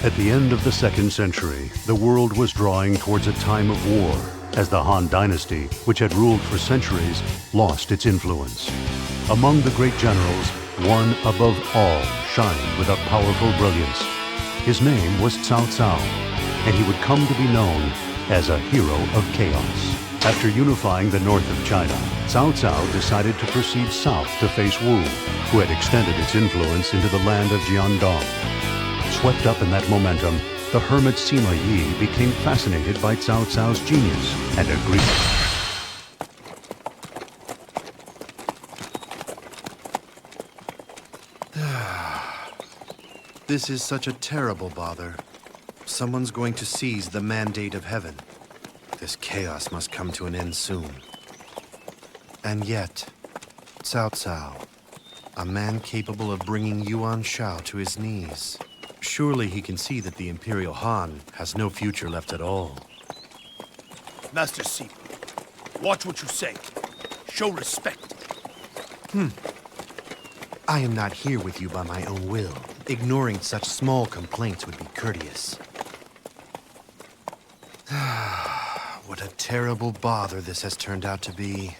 At the end of the 2nd century, the world was drawing towards a time of war, as the Han Dynasty, which had ruled for centuries, lost its influence. Among the great generals, one above all shined with a powerful brilliance. His name was Cao Cao, and he would come to be known as a hero of chaos. After unifying the north of China, Cao Cao decided to proceed south to face Wu, who had extended its influence into the land of Jiandong. Swept up in that momentum, the hermit Simayi became fascinated by Cao Cao's genius and agreed. This is such a terrible bother. Someone's going to seize the mandate of heaven. This chaos must come to an end soon. And yet, Cao Cao, a man capable of bringing Yuan Shao to his knees. Surely he can see that the Imperial Han has no future left at all. Master Sima, watch what you say. Show respect. I am not here with you by my own will. Ignoring such small complaints would be courteous. What a terrible bother this has turned out to be.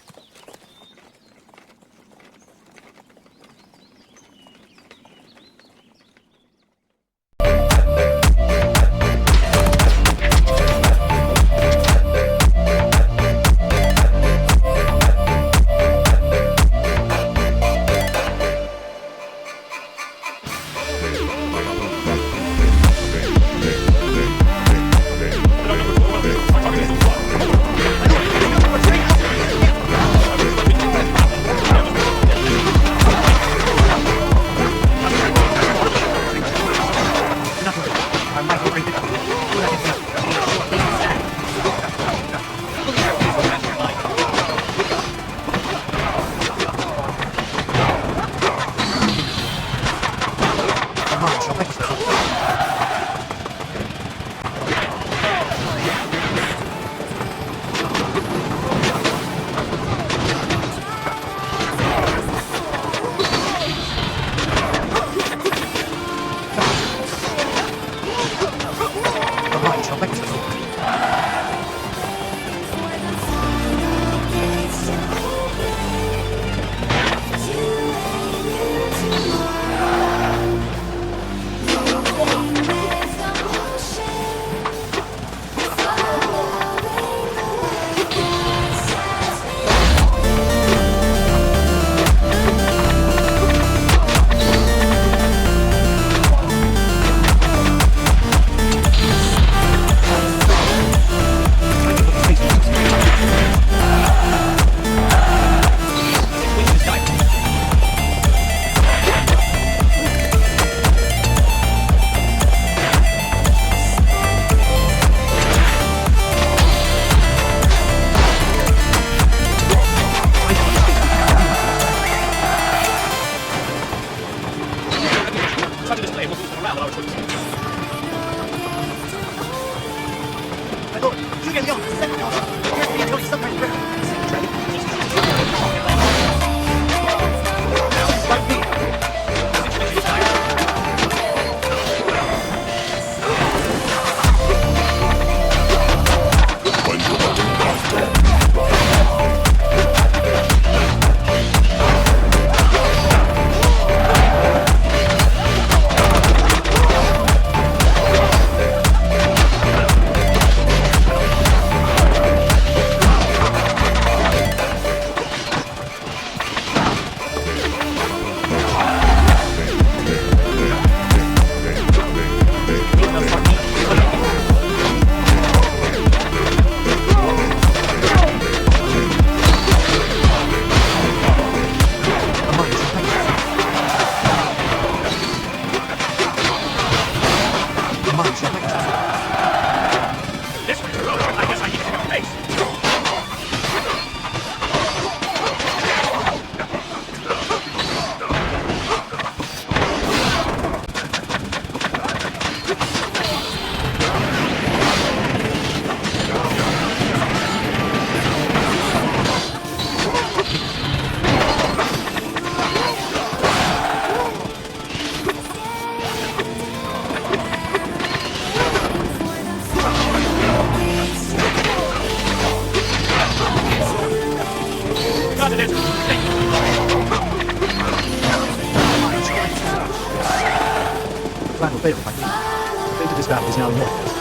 failed, my king. The fate of this battle is now in your hands.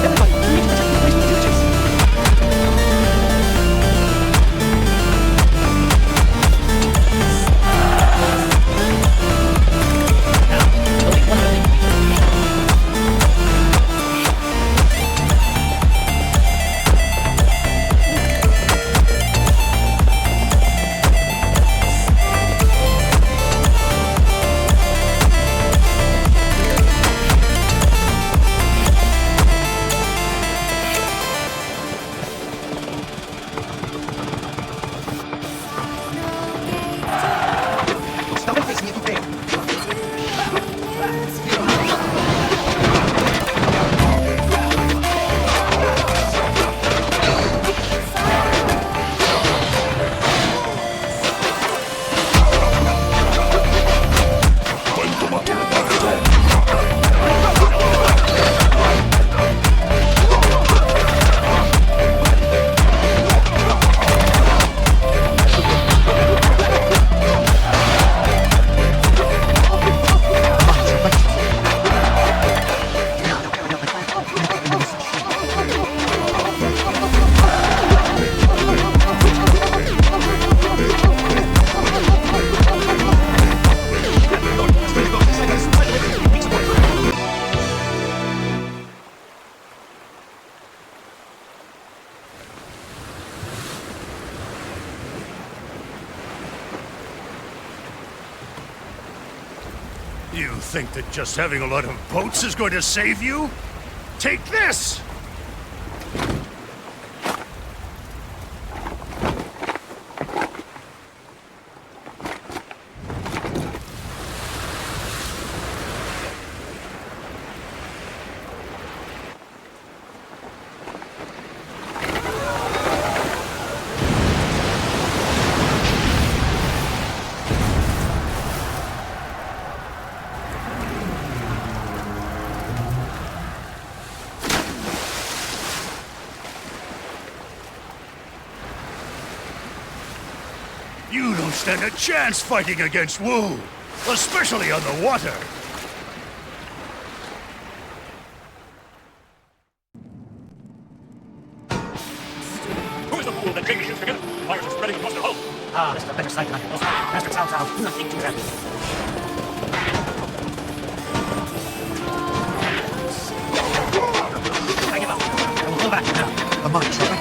Everybody, we need to protect the place with diligence. You think that just having a lot of boats is going to save you? Take this! You don't stand a chance fighting against Wu, especially on the water. Who is the fool that Jamie shoots together? Fires are spreading across the hull. Ah, this is a better sight than I had lost. Master Cao Cao, do not think too heavy. I give up. I will go back now. A march, not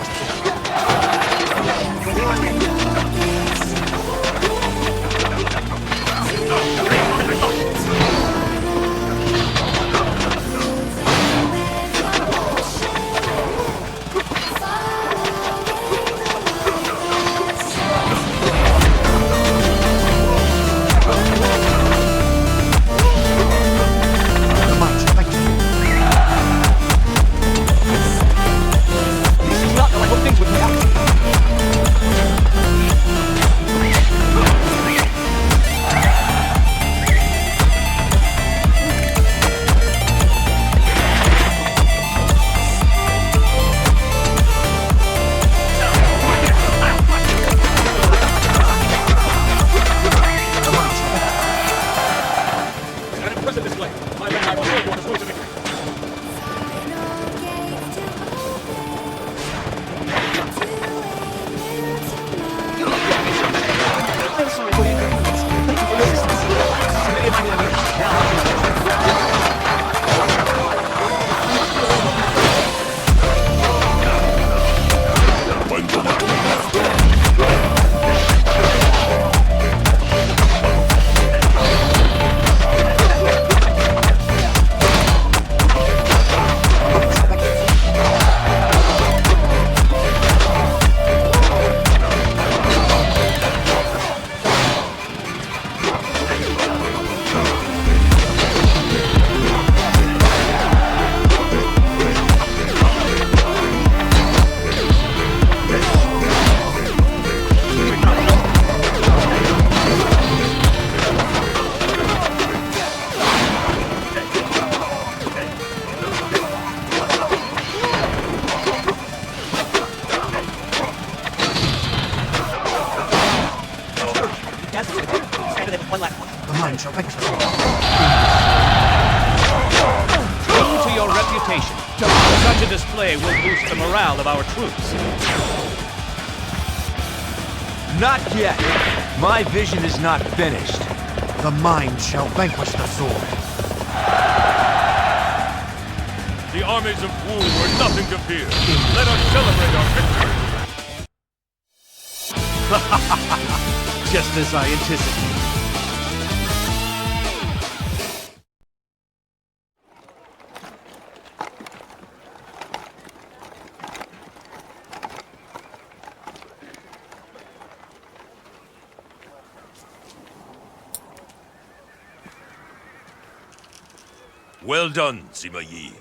mind shall vanquish the sword. True to your reputation, such a display will boost the morale of our troops. Not yet. My vision is not finished. The mind shall vanquish the sword. The armies of Wu were nothing to fear. Let us celebrate our victory. Just as I anticipated. Well done, Simayi.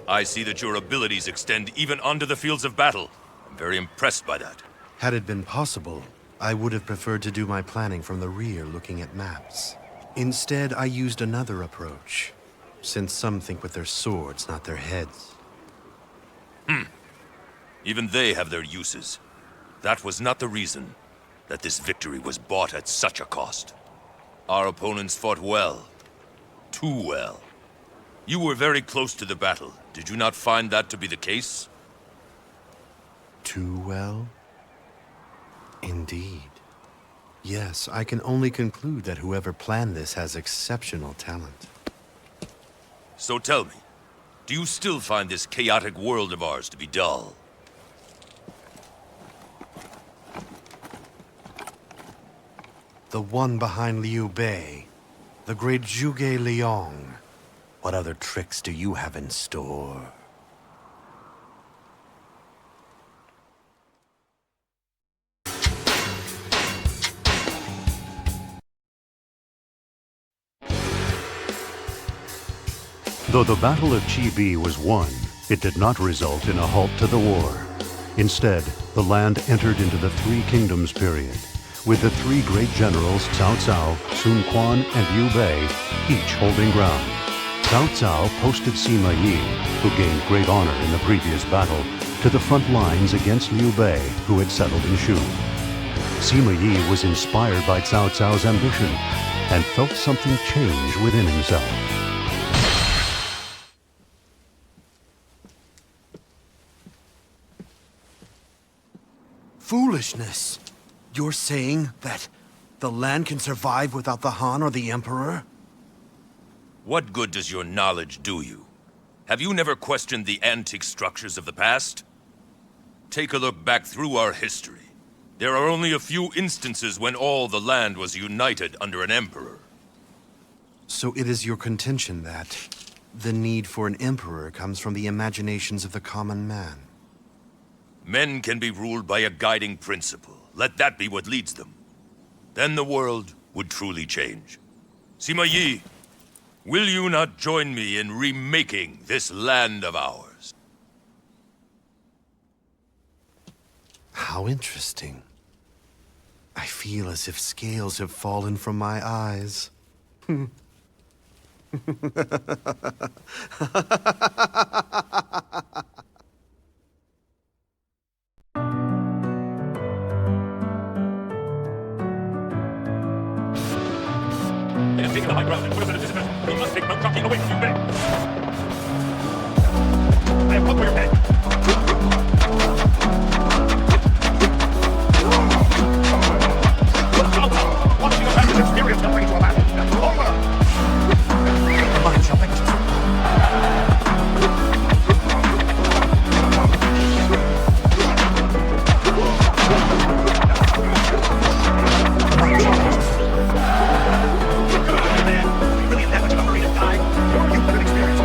I see that your abilities extend even onto the fields of battle. I'm very impressed by that. Had it been possible, I would have preferred to do my planning from the rear looking at maps. Instead, I used another approach, since some think with their swords, not their heads. Even they have their uses. That was not the reason that this victory was bought at such a cost. Our opponents fought well. Too well. You were very close to the battle. Did you not find that to be the case? Too well? Indeed. Yes, I can only conclude that whoever planned this has exceptional talent. So tell me, do you still find this chaotic world of ours to be dull? The one behind Liu Bei, the great Zhuge Liang. What other tricks do you have in store? Though the Battle of Chi was won, it did not result in a halt to the war. Instead, the land entered into the Three Kingdoms period, with the three great generals Cao Cao, Sun Quan, and Liu Bei each holding ground. Cao Cao posted Simayi, who gained great honor in the previous battle, to the front lines against Liu Bei, who had settled in Shu. Simayi was inspired by Cao Cao's ambition and felt something change within himself. Foolishness! You're saying that the land can survive without the Han or the Emperor? What good does your knowledge do you? Have you never questioned the antique structures of the past? Take a look back through our history. There are only a few instances when all the land was united under an emperor. So it is your contention that the need for an emperor comes from the imaginations of the common man? Men can be ruled by a guiding principle. Let that be what leads them. Then the world would truly change. Simayi, will you not join me in remaking this land of ours? How interesting. I feel as if scales have fallen from my eyes. They have taken the high ground and put us at a disadvantage. We must take Mount Jockey away from you, Ben. I have come for your head. Watching your family's experience will bring to a battle. Over! The mind shall vanquish the sword. Really, that much of a marine has died? You better experience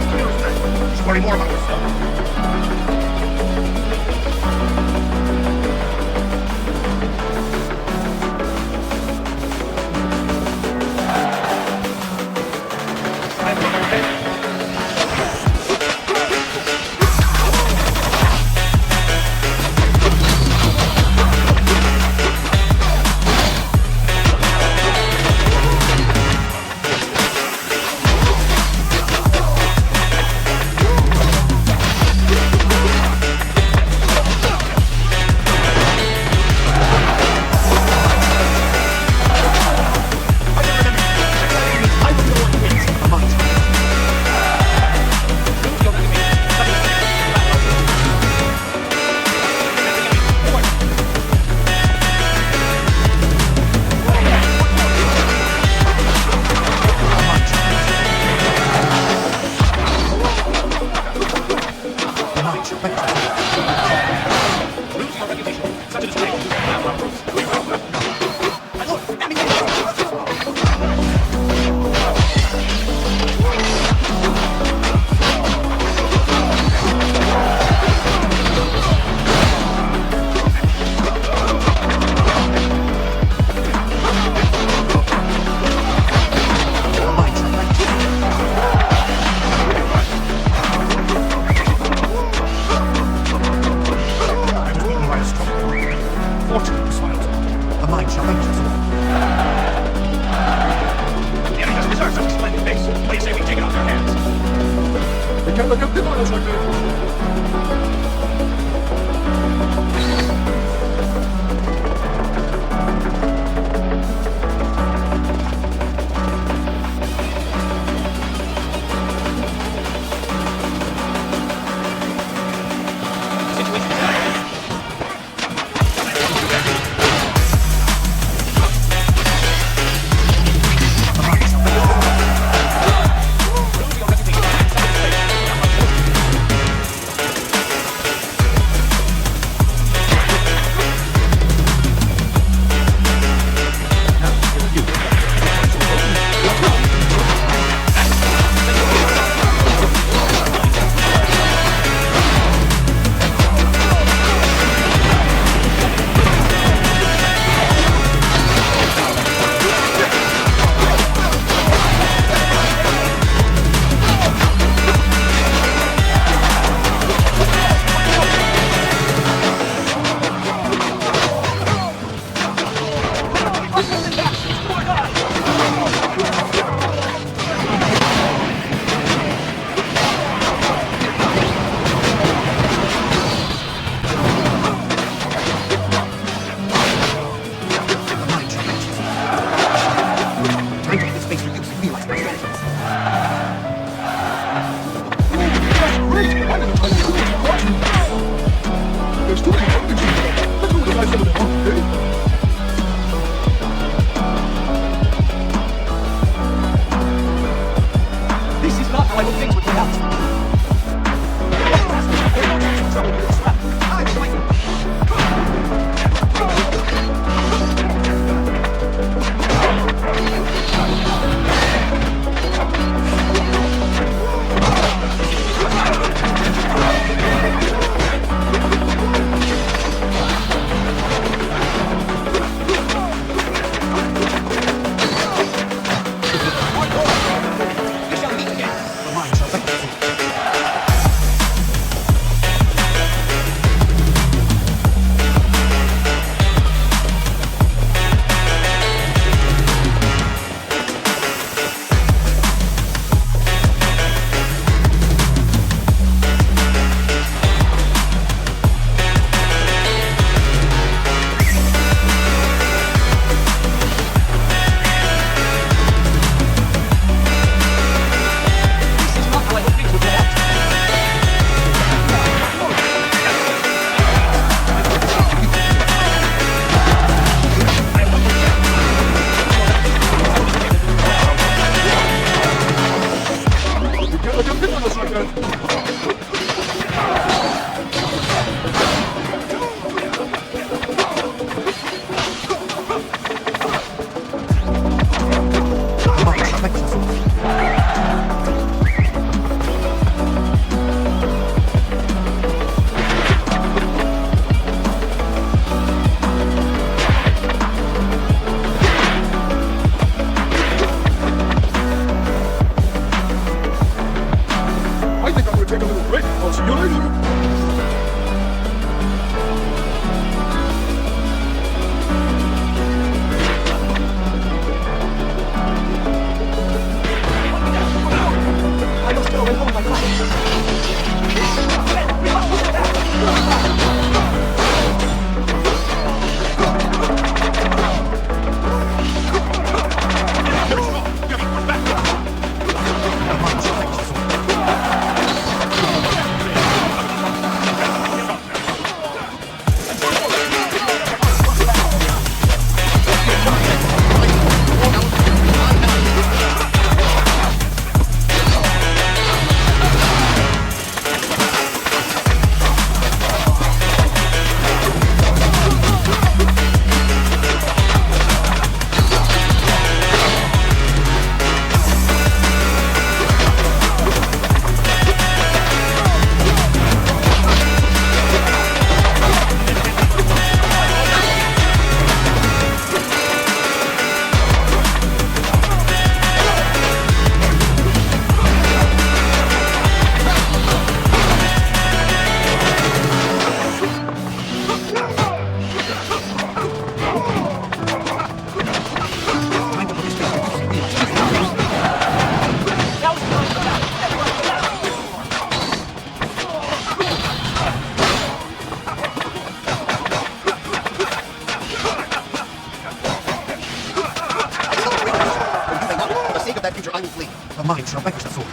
For the sake of that future, I will flee. The mind shall vanquish the sword.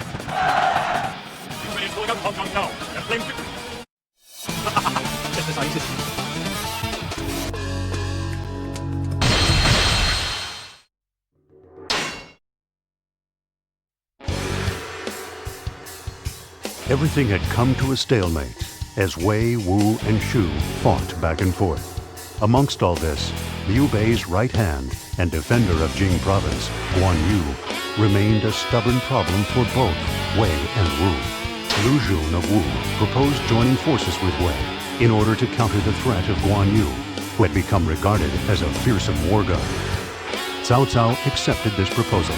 Just as I insisted. Everything had come to a stalemate as Wei, Wu, and Shu fought back and forth. Amongst all this, Liu Bei's right hand and defender of Jing province, Guan Yu, remained a stubborn problem for both Wei and Wu. Lu Jun of Wu proposed joining forces with Wei in order to counter the threat of Guan Yu, who had become regarded as a fearsome war god. Cao Cao accepted this proposal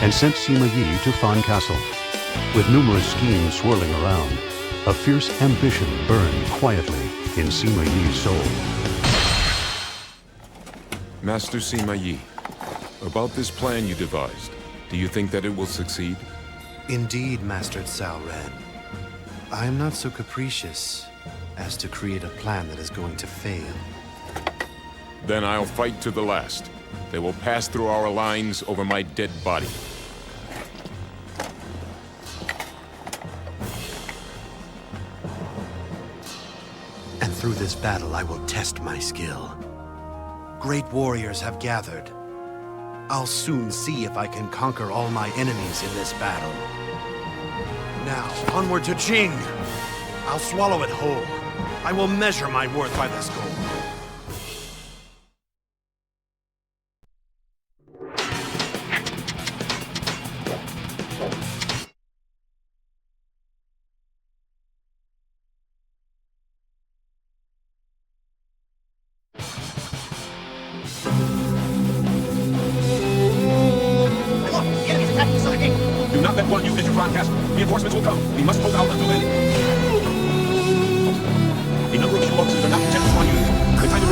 and sent Simayi to Fan Castle. With numerous schemes swirling around, a fierce ambition burned quietly in Sima Yi's soul. Master Sima Yi, about this plan you devised, do you think that it will succeed? Indeed, Master Cao Ren. I am not so capricious as to create a plan that is going to fail. Then I'll fight to the last. They will pass through our lines over my dead body. And through this battle, I will test my skill. Great warriors have gathered. I'll soon see if I can conquer all my enemies in this battle. Now, onward to Jing! I'll swallow it whole. I will measure my worth by this goal. Do not let Guan Yu enter Fan Castle. Reinforcements will come. We must hold out until then. A number of Shu officers are not content with Guan Yu. The time is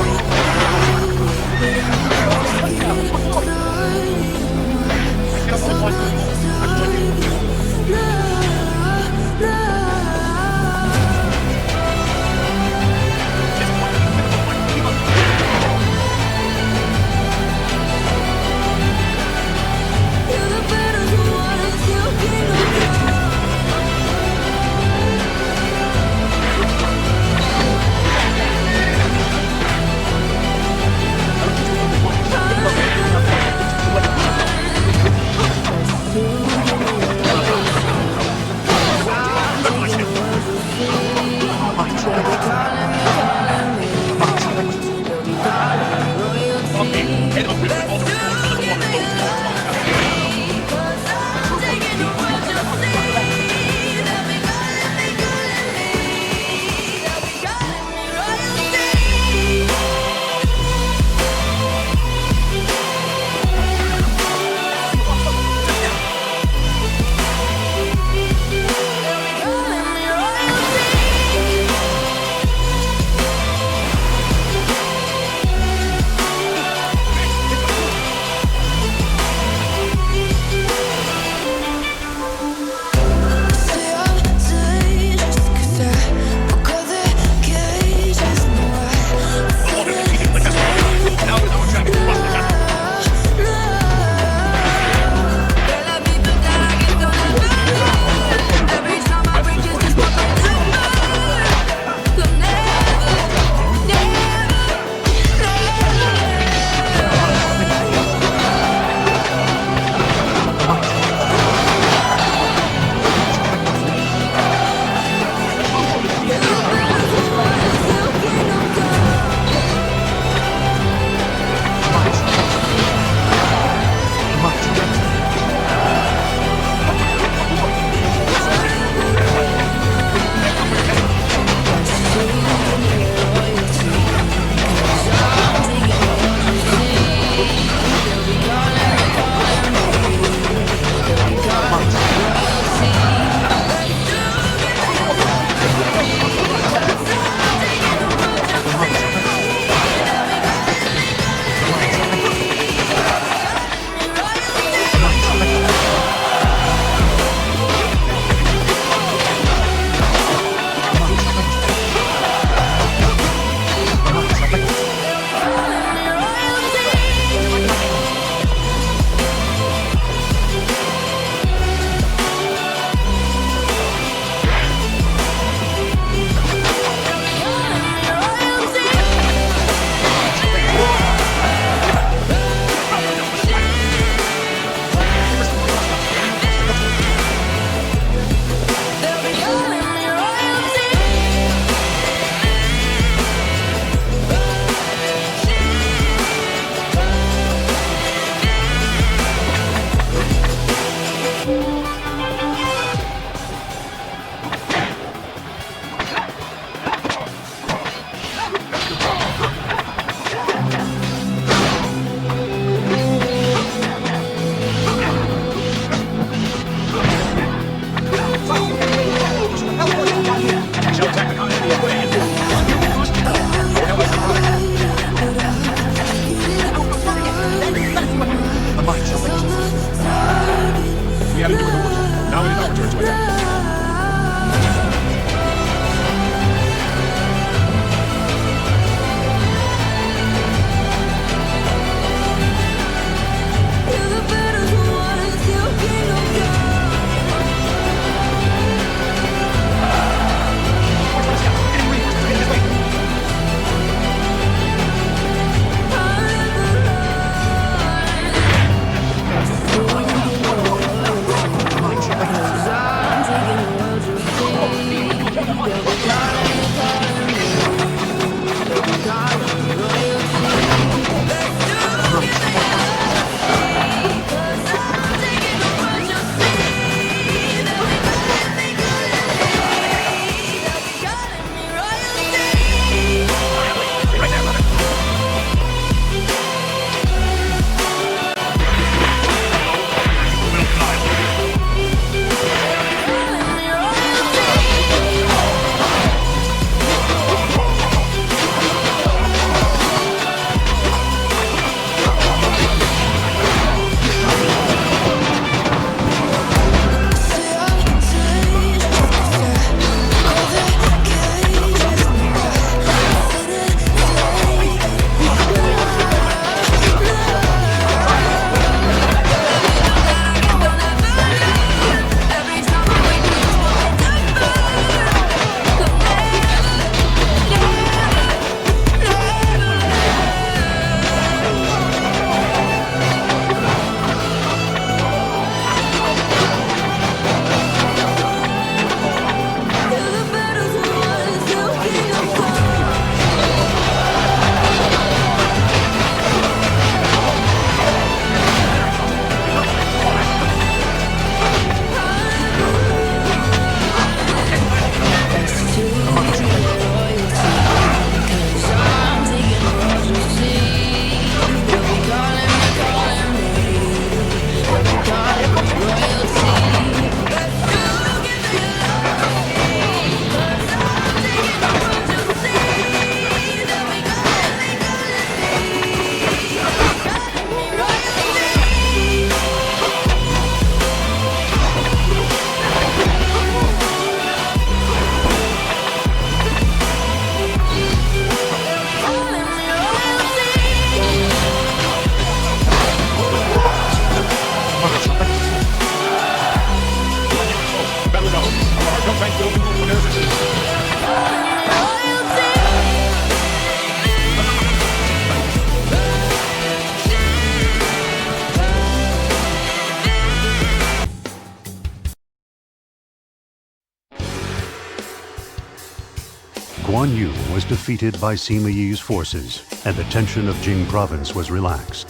Guan Yu was defeated by Simayi's forces, and the tension of Jing province was relaxed.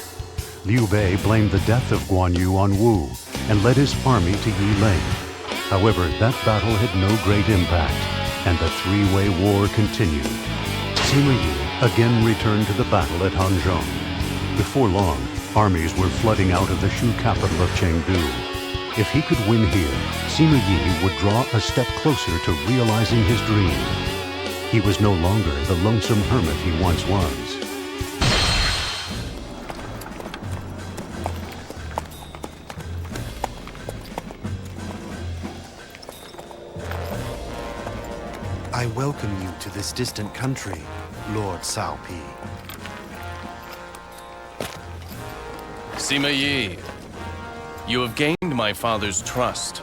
Liu Bei blamed the death of Guan Yu on Wu and led his army to Yiling. However, that battle had no great impact, and the three-way war continued. Simayi again returned to the battle at Hanzhong. Before long, armies were flooding out of the Shu capital of Chengdu. If he could win here, Simayi would draw a step closer to realizing his dream. He was no longer the lonesome hermit he once was. I welcome you to this distant country, Lord Sampai. Simayi, you have gained my father's trust.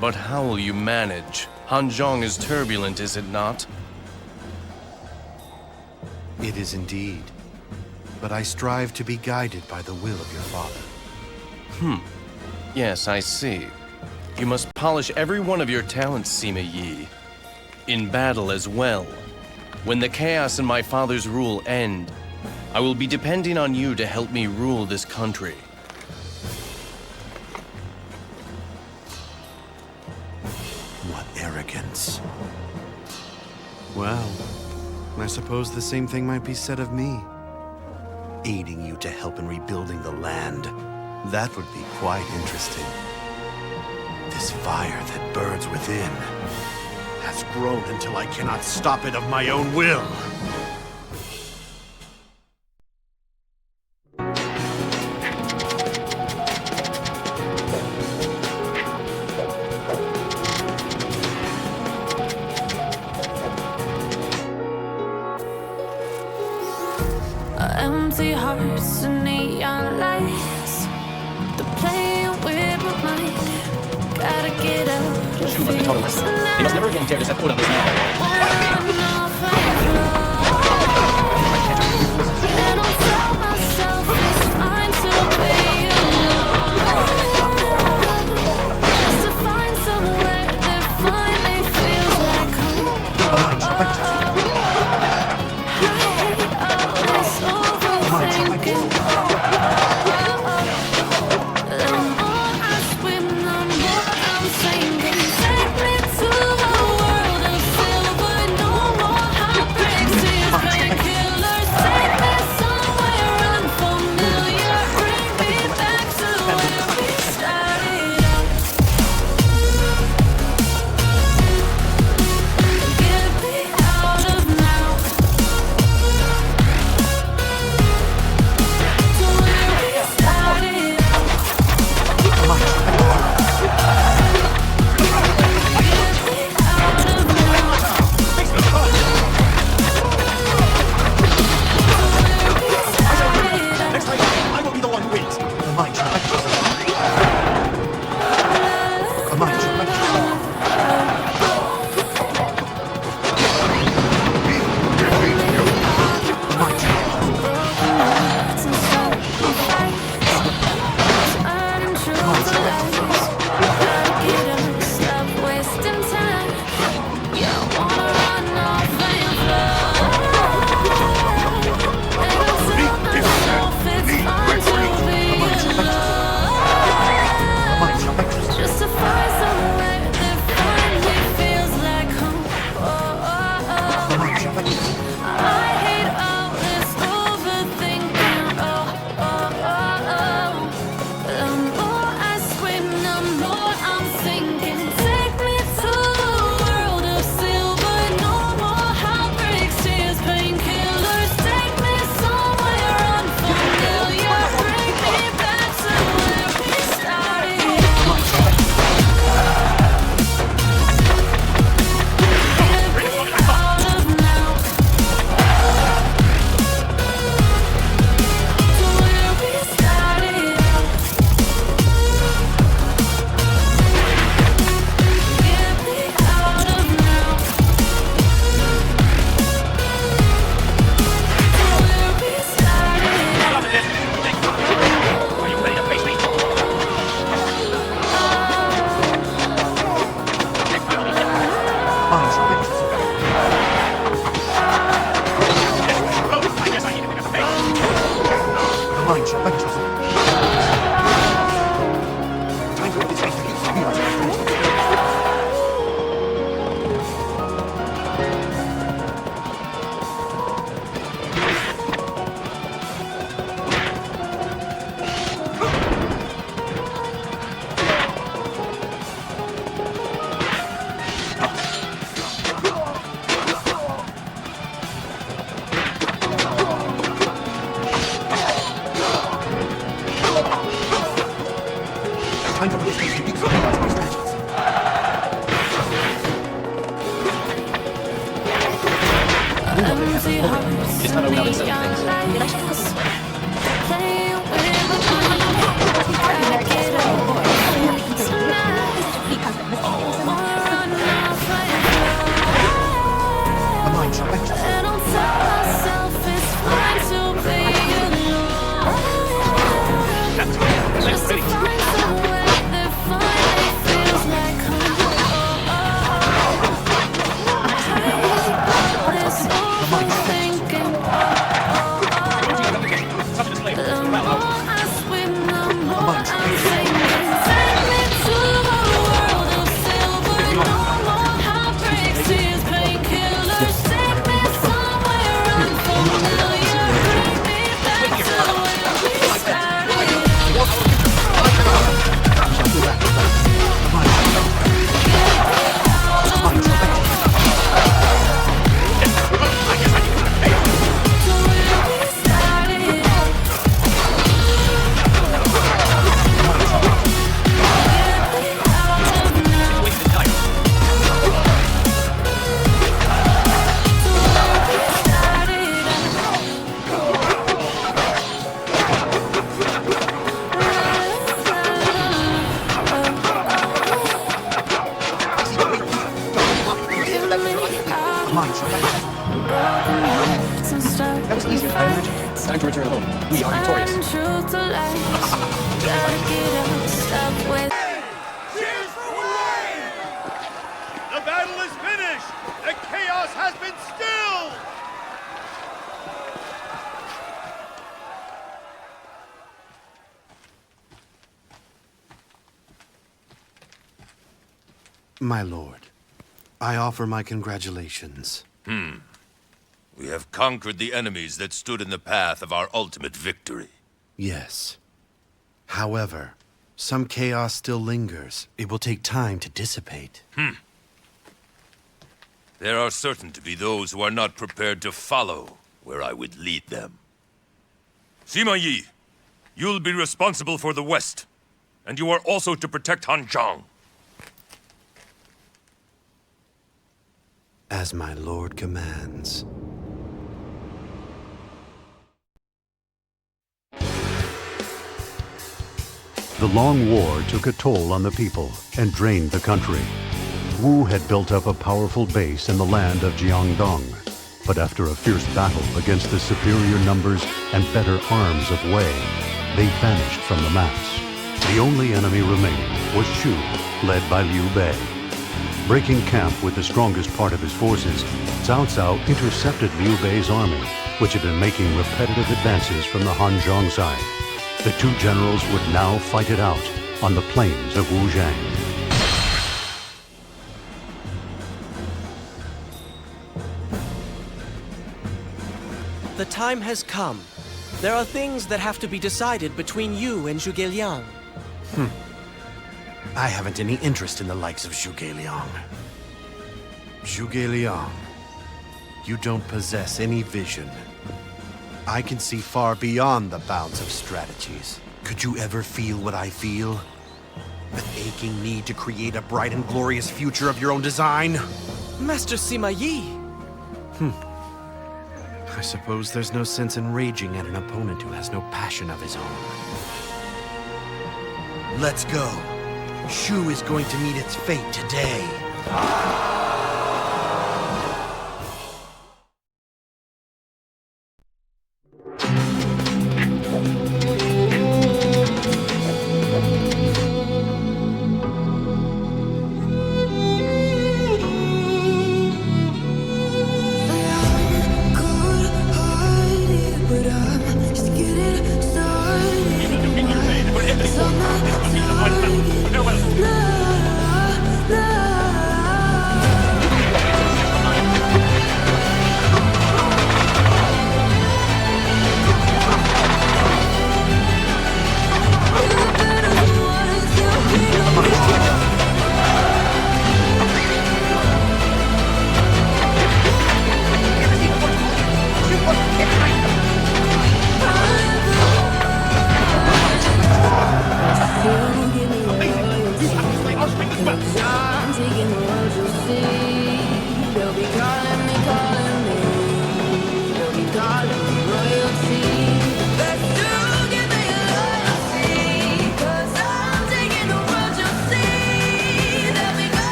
But how will you manage? Hanzhong is turbulent, is it not? It is indeed. But I strive to be guided by the will of your father. Yes, I see. You must polish every one of your talents, Simayi. In battle as well. When the chaos and my father's rule end, I will be depending on you to help me rule this country. What arrogance. Well, I suppose the same thing might be said of me. Aiding you to help in rebuilding the land. That would be quite interesting. This fire that burns within has grown until I cannot stop it of my own will. Empty hearts and neon lights. The playing with my mind. Gotta get out of Shu must be total listener. He must never again dare to set foot on this mountain. Manz, time for this to It's not open up in certain things. Play with my mind. That was easier than I imagined. It's time to return home. We are victorious. The battle is finished! The chaos has been stilled! My lord, I offer my congratulations. We have conquered the enemies that stood in the path of our ultimate victory. Yes. However, some chaos still lingers. It will take time to dissipate. There are certain to be those who are not prepared to follow where I would lead them. Simayi, you'll be responsible for the West, and you are also to protect Hanzhong. As my lord commands. The long war took a toll on the people and drained the country. Wu had built up a powerful base in the land of Jiangdong, but after a fierce battle against the superior numbers and better arms of Wei, they vanished from the maps. The only enemy remaining was Shu, led by Liu Bei. Breaking camp with the strongest part of his forces, Cao Cao intercepted Liu Bei's army, which had been making repetitive advances from the Hanzhong side. The two generals would now fight it out on the plains of Wuzhang. The time has come. There are things that have to be decided between you and Zhuge Liang. I haven't any interest in the likes of Zhuge Liang. Zhuge Liang, you don't possess any vision. I can see far beyond the bounds of strategies. Could you ever feel what I feel? An aching need to create a bright and glorious future of your own design? Master Simayi! I suppose there's no sense in raging at an opponent who has no passion of his own. Let's go. Shu is going to meet its fate today. But I'm just getting started.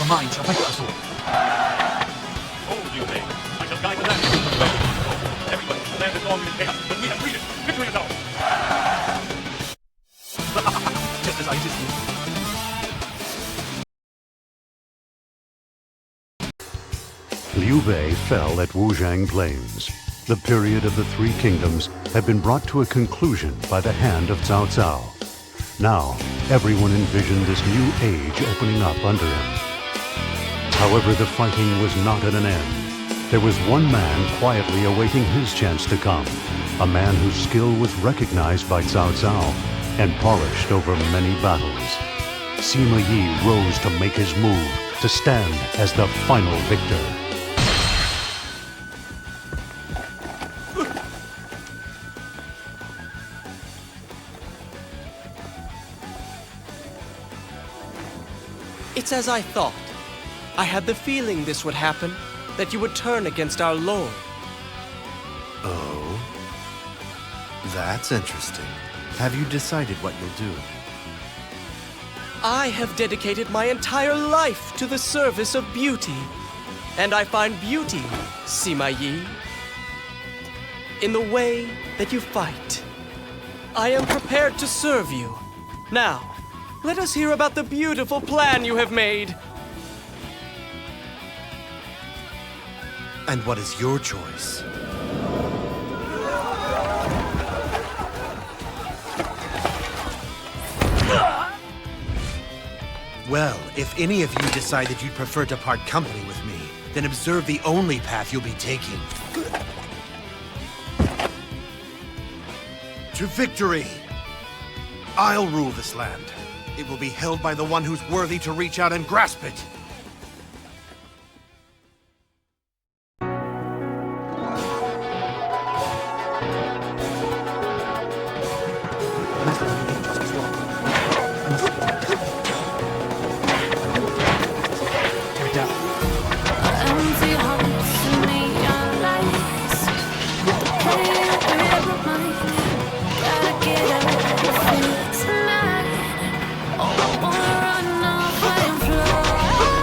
mind shall fight us all. Hold you, May. I shall guide the land. Everybody, the land is long in chaos, but we have freed it. Victory is ours. Just as I anticipated. Liu Bei fell at Wuzhang Plains. The period of the Three Kingdoms had been brought to a conclusion by the hand of Cao Cao. Now, everyone envisioned this new age opening up under him. However, the fighting was not at an end. There was one man quietly awaiting his chance to come, a man whose skill was recognized by Cao Cao and polished over many battles. Simayi rose to make his move, to stand as the final victor. It's as I thought. I had the feeling this would happen, that you would turn against our Lord. Oh? That's interesting. Have you decided what you'll do? I have dedicated my entire life to the service of beauty. And I find beauty, Simayi, in the way that you fight. I am prepared to serve you. Now, let us hear about the beautiful plan you have made. And what is your choice? Well, if any of you decide that you'd prefer to part company with me, then observe the only path you'll be taking. To victory! I'll rule this land. It will be held by the one who's worthy to reach out and grasp it. Empty hearts and neon lights. Play with my mind. Gotta get out of here tonight. I wanna run off and fly.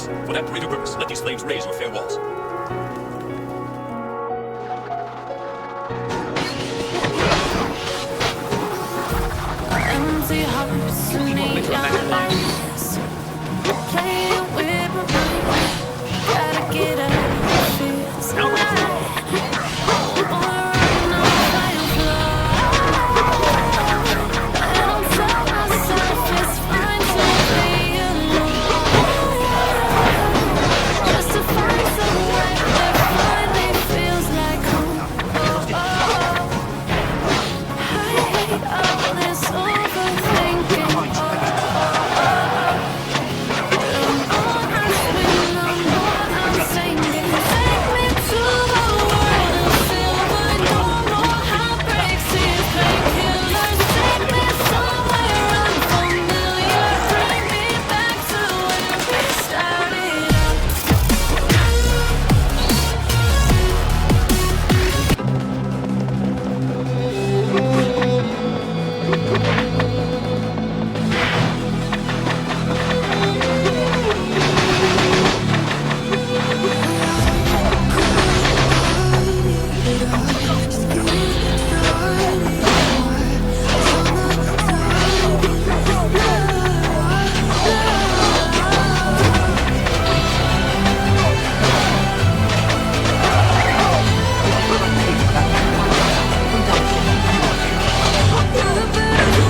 chaos. For that greater purpose, let these flames raise your fair walls. Empty hearts and neon lights, playing with my mind. Gotta get out of fears tonight. Wanna run on the fire floor, and I'll tell myself it's fine to be alone. Just to find somewhere that finally feels like home. I hate all this overthinking. The more I swim, the more I'm sinking. Take me to the world of silver. No more heartbreaks, tears, painkillers. Take me somewhere unfamiliar. Bring me back to when we started out. The better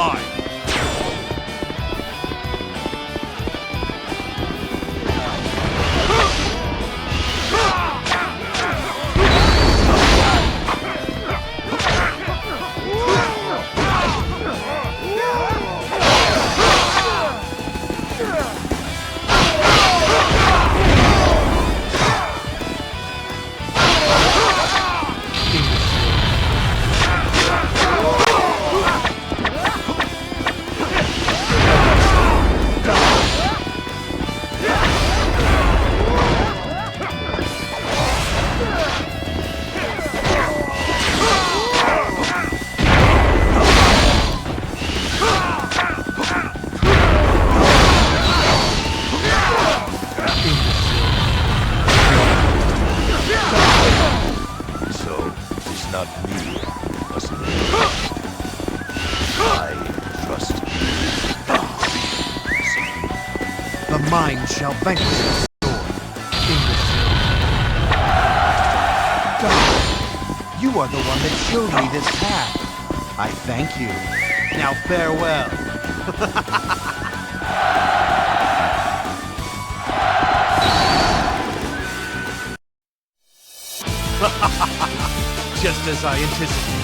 high. Mind shall vanquish the sword. God, you are the one that showed me this path. I thank you. Now farewell. Just as I anticipated.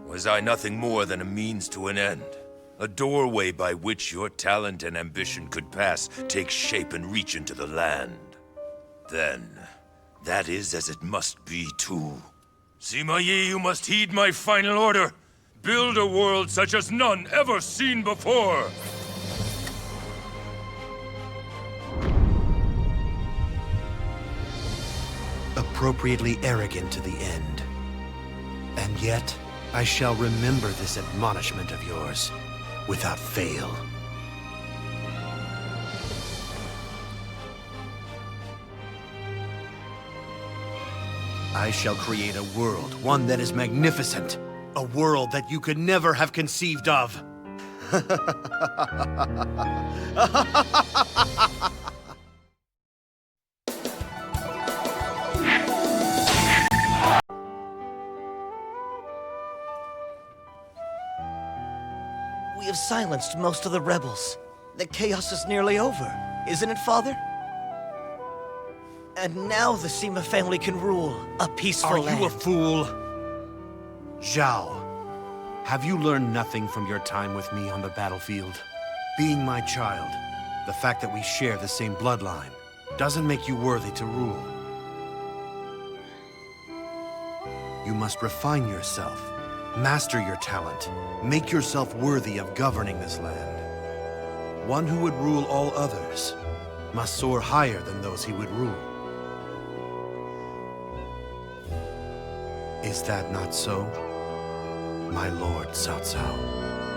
Was I nothing more than a means to an end? A doorway by which your talent and ambition could pass, take shape and reach into the land? Then, that is as it must be too. Simayi, you must heed my final order. Build a world such as none ever seen before. Appropriately arrogant to the end. And yet, I shall remember this admonishment of yours, without fail. I shall create a world, one that is magnificent. A world that you could never have conceived of. We have silenced most of the rebels. The chaos is nearly over, isn't it, Father? And now the Sima family can rule a peaceful land. Are you a fool? Zhao, have you learned nothing from your time with me on the battlefield? Being my child, the fact that we share the same bloodline, doesn't make you worthy to rule. You must refine yourself. Master your talent. Make yourself worthy of governing this land. One who would rule all others must soar higher than those he would rule. Is that not so, my lord Cao Cao?